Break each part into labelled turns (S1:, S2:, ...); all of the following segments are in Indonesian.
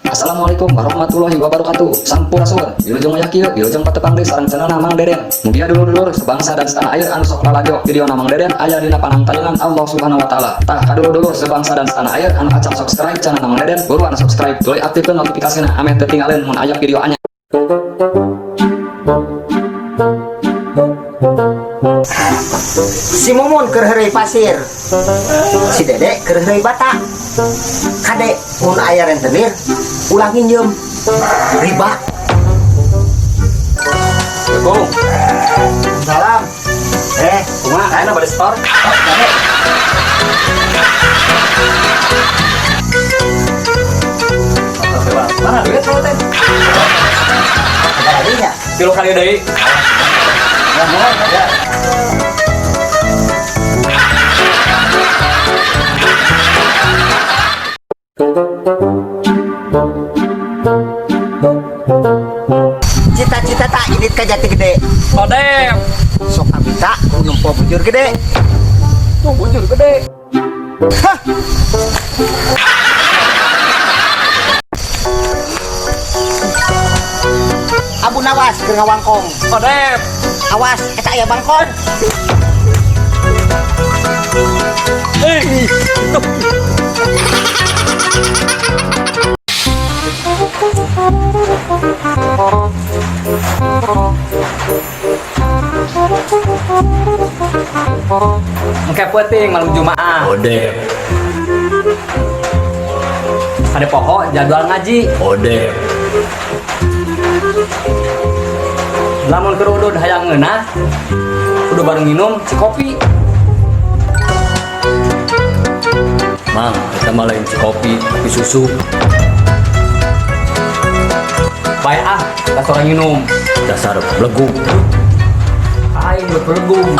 S1: Assalamualaikum warahmatullahi wabarakatuh. Sampurasun. Wilujeng maya kieu, wilujeng patepang deui sareng cenah Mang Deden. Mugia dulur-dulur sebangsa dan setanah air anu sok lalajo video Mang Deden aya dina panangtayangan Allah Subhanahu wa taala. Tah kadulur-dulur sebangsa dan setanah air anu acak subscribe channel Mang Deden, buruan subscribe, tuluy aktifkeun notifikasina ame teu tinggalin mun aya video anyar.
S2: Si Mumun keur heureuy pasir, si Dede keur heureuy bata. Kade mun aya rentenir ulah nginjem riba.
S1: Assalamualaikum.
S2: Salam.
S1: Kumaha kana bade store?
S2: Dede.
S1: Mana duit kalau teh?
S2: Ada lagi nya?
S1: Kilo kali deui. Ya.
S2: Cita-cita tak idit ka Jati Gede.
S1: Odem.
S2: Sok abita ku nempo bujur gede.
S1: Tuh bujur gede.
S2: Hah. Abu nawas keur ngawangkong.
S1: Odem.
S2: Awas eta aya bangkon.
S1: Engke penting malam Jumaah.
S3: Odem,
S1: Ada pokok jadwal ngaji.
S3: odem,
S1: Lamun keur udud hayang ngeunah, kudu bareng minum si kopi.
S3: mang, kita mah lain si kopi, tapi susu.
S1: Bae ah, kas orang minum.
S3: Dasar belegung.
S1: Aing berpelegum.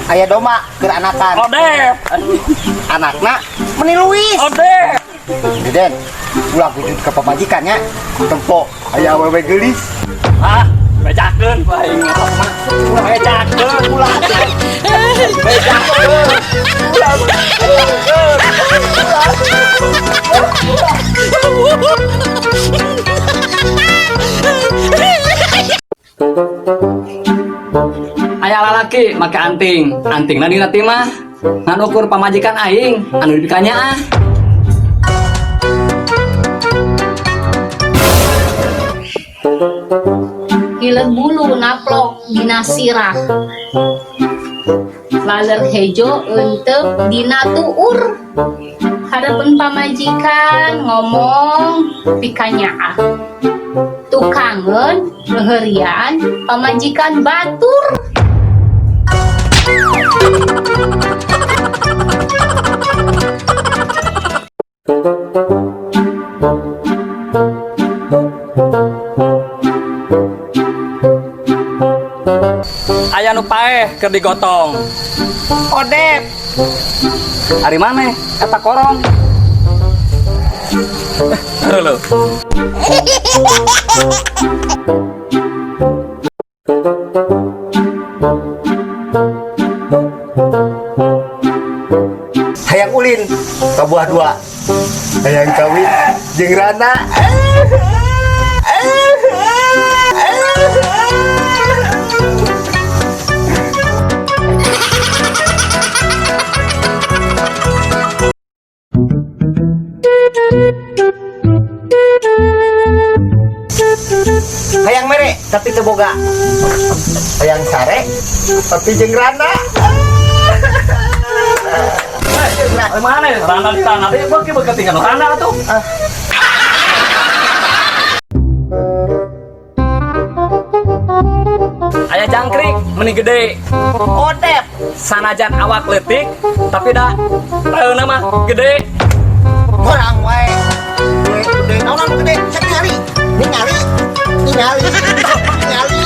S2: Aya doma keur anakan.
S1: Odem.
S2: Anakna meni Luis.
S1: Odem.
S2: Deden, ulah wujud ke pamajikannya. Tempo aya awewe geulis.
S1: Ah, bejakeun aing mah. Ulah bejakeun ulah. Bejakeun. Ulah bejakeun. Aya lalaki make anting. Antingna dina ti mah ngan ukur pamajikan aing anu dibikanya ah.
S4: Hiler bulu naplok dina sirah, laler hejo untuk dina tuur. Hadapan pamajikan ngomong pikanyaah, tukangen leherian pamajikan batur.
S1: Aya nu paeh keur digotong. Odep. Ari maneh eta korong. Halo.
S2: Hayang ulin ka buah dua. Hayang kawin jeung Rana. Hayang mere tapi teu boga. Hayang sare tapi jeung Rana.
S1: Mana ya? Rana di tanah deh, beuki ketinggalan Rana tuh. Aya jangkrik meni gede.
S2: Odep
S1: Sanajan awak leutik, tapi dah taeuna mah gede.
S2: orang wae. Gede naon anu gede? Cek ningali. Ningali. Ningali. Ningali.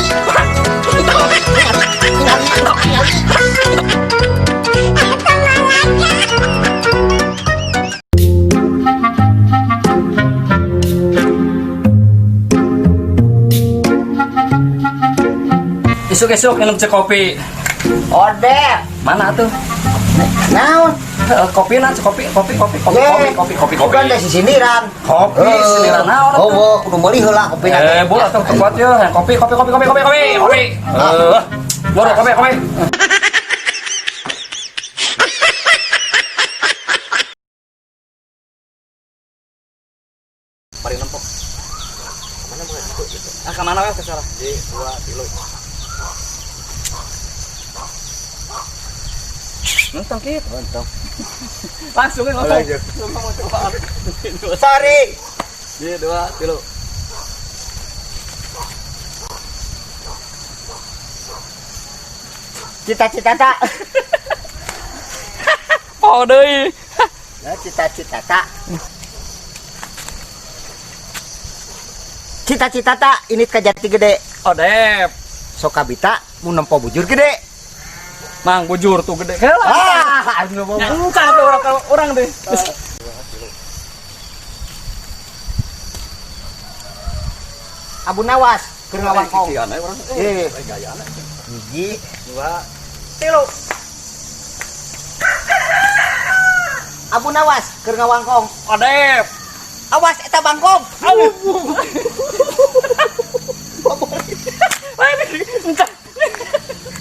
S3: Isuk-isuk minum cek kopi.
S2: Odep.
S3: Mana tuh?
S2: Naon?
S3: Kopi na, kopi.
S2: Bukan dari siniran.
S3: Kopi, siniran naon atuh?
S2: Oh, kudu meuli heula kopi nanti.
S3: Bu atuh kuat ya. Kopi. Boro kopi. Paling nempok. Kemana mau itu? Kemana ya kesana? Di 2 kilo. Nonton kit. Nonton. Langsung nonton.
S2: Sorry.
S3: Di 2 kilo.
S2: Cita-cita tak.
S3: Oh deui.
S2: Nah, cita-cita tak. Cita-cita tak ini ka jati gede.
S3: Odep.
S2: Sok kabita mun nempo bujur gede.
S3: Mang bujur tuh gede. Heula.
S2: Ah, anu mau.
S3: Nyangkang tuh orang deh.
S2: Abu Nawas keur ngawangkong.
S3: Orang.
S2: Eh,
S3: Gayana.
S2: hiji,
S3: 2 kilo.
S2: Abu Nawas keur ngawangkong.
S3: Odep.
S2: Awas eta bangkong.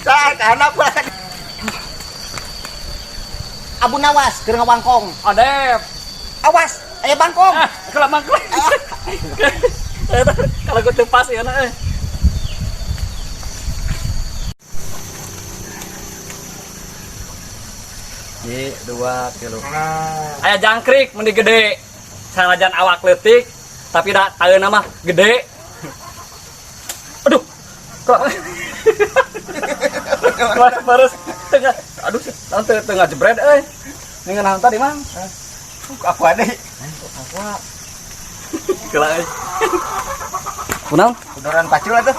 S2: Tar kana pula. Abu Nawas keur ngawangkong.
S3: Odep.
S2: Awas aya bangkong.
S3: Kalau mangkuk. Kalau gue tuh pas ya nak. Di 2 kilo. Aya jangkrik mending gede. Sanajan awak leutik tapi da taeuna mah gede. Aduh. Kok Baru tengah. Aduh, nanti tengah jebret euy. Ningan tadi mang.
S2: Aku ada.
S3: Kela euy. Kunaon?
S2: Udoran pacul atuh.